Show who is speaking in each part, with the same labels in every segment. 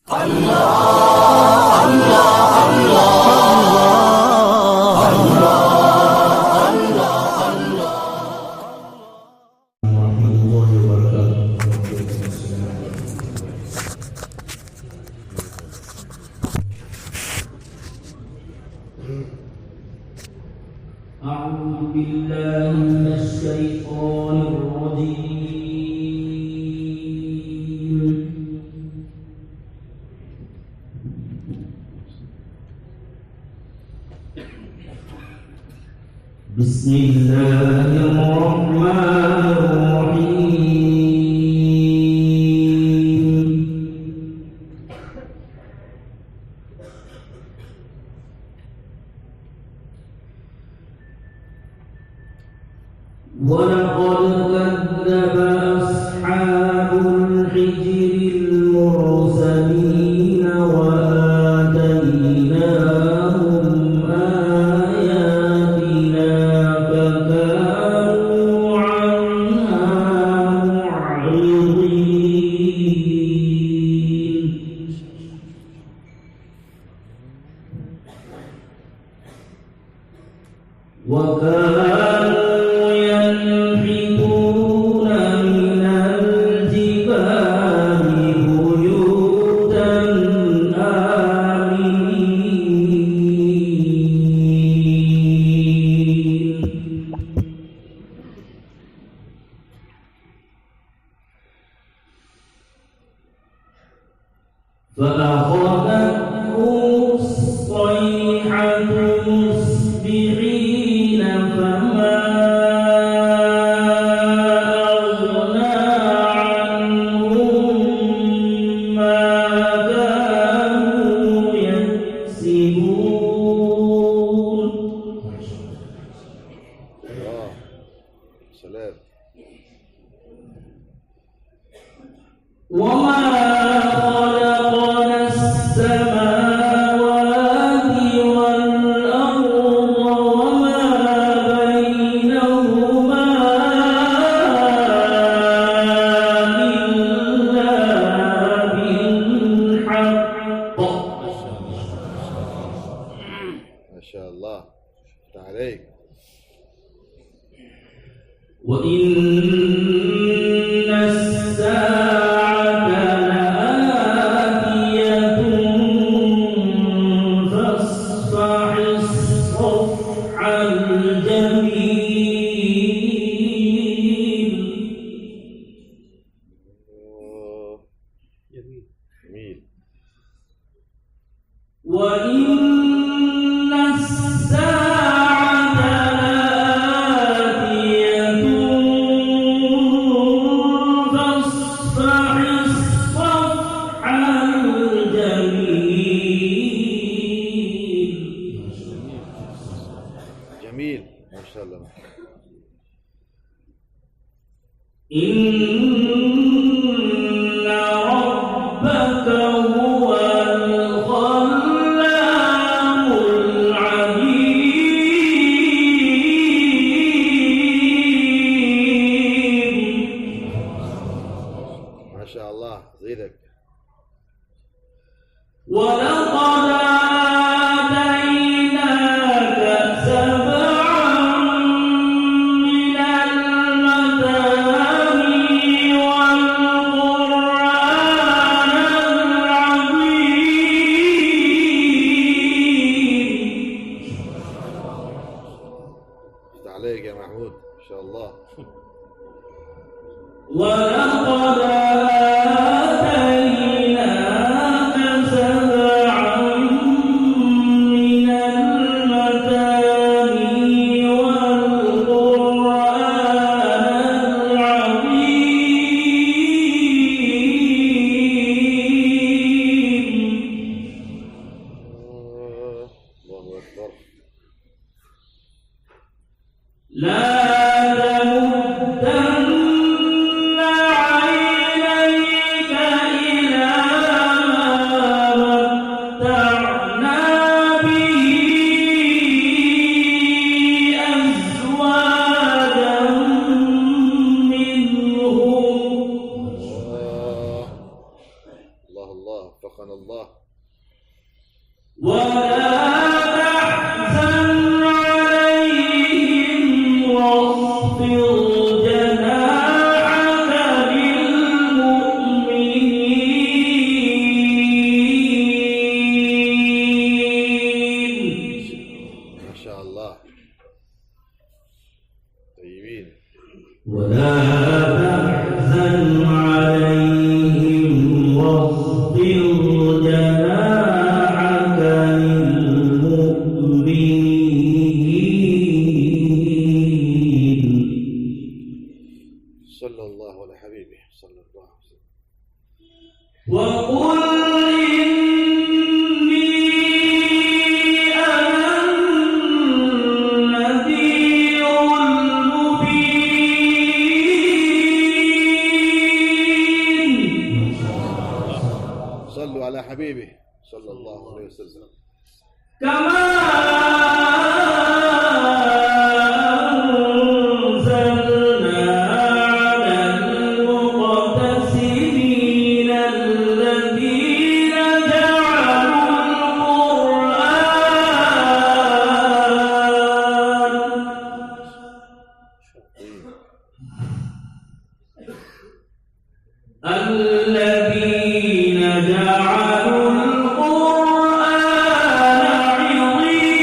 Speaker 1: أعوذ بالله من الشيطان الرجيم. بسم الله الرحمن الرحيم. ولقد كذب أصحاب الحجر المرسلين وآتيناهم آياتنا فكانوا عنها معرضين. وكانوا ينحتون من الجبال بيوتا آمنين. فأخذتهم الصيحة مصبحين فما أغنى عنهم ما كانوا يكسبون.
Speaker 2: سلام.
Speaker 1: وما خلقنا السماوات والأرض وما بينهما إلا بالحق.
Speaker 2: ما شاء الله. شفت عليك.
Speaker 1: وإن الساعة لآتية فاصفح الصفح الجميل.
Speaker 2: جميل.
Speaker 1: وإن الساعة لآتية فاصفح الصفح الجميل.
Speaker 2: جميل. ما شاء الله.
Speaker 1: إن ربك هو الخلاق العليم.
Speaker 2: ما شاء الله. زيدك.
Speaker 1: ولقد آتيناك سبعا من المثاني والقرآن العظيم.
Speaker 2: شفت عليك يا محمود. ما شاء الله.
Speaker 1: ولقد آتيناك سبعا
Speaker 2: الله الله وفقنا الله.
Speaker 1: ولا تحزن عليهم واخفض جناحك للمؤمنين.
Speaker 2: ما شاء الله طيبين.
Speaker 1: ولا تحزن عليهم واخفض جناحك للمؤمنين.
Speaker 2: صلى الله على حبيبه صلى الله عليه وسلم.
Speaker 1: وقل إني أنا النذير المبين.
Speaker 2: صلوا على حبيبه صلى الله عليه وسلم.
Speaker 1: كما أنزلنا على المقتسمين الذين جعلوا القرآن عضين.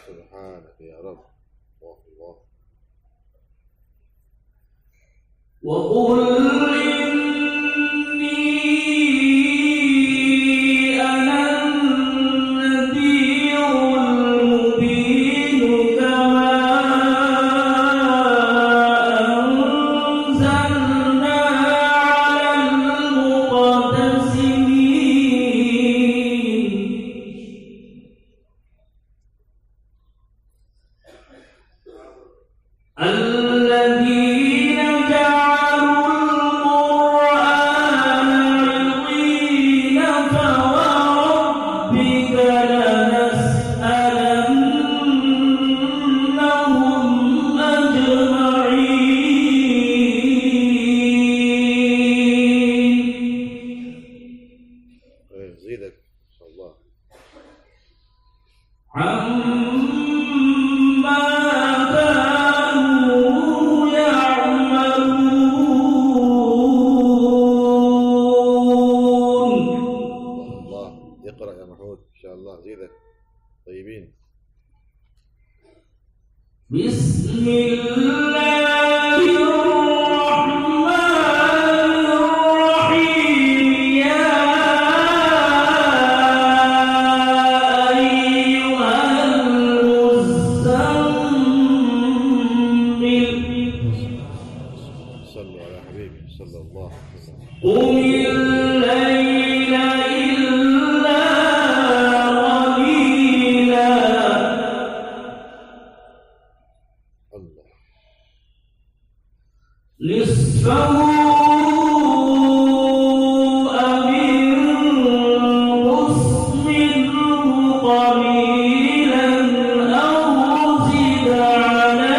Speaker 2: سبحانك يا رب. الله الله.
Speaker 1: وقل إني أنا النذير المبين كما أنزلنا على المقتسمين الذين جعلوا القرآن عضين. فوربك لنسألنهم أجمعين.
Speaker 2: زيدك صلى الله.
Speaker 1: عما كانوا يعملون.
Speaker 2: الله. اقرأ يا محمود إن شاء الله. زيدك طيبين.
Speaker 1: بسم الله الرحمن الرحيم. يا أيها المزمل
Speaker 2: صلوا على حبيبه صلى الله عليه وسلم.
Speaker 1: قم الليل إلا قليلا
Speaker 2: الله.
Speaker 1: نصفه أو انقص منه قليلا أو زد عليه.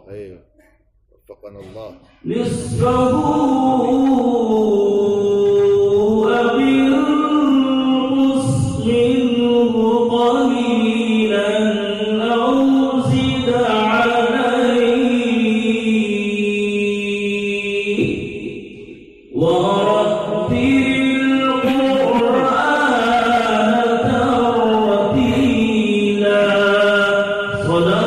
Speaker 2: أيوه وفقنا الله.
Speaker 1: نصفه أو انقص منه قليلا أو زد عليه. ورتل القرآن ترتيلا. صدق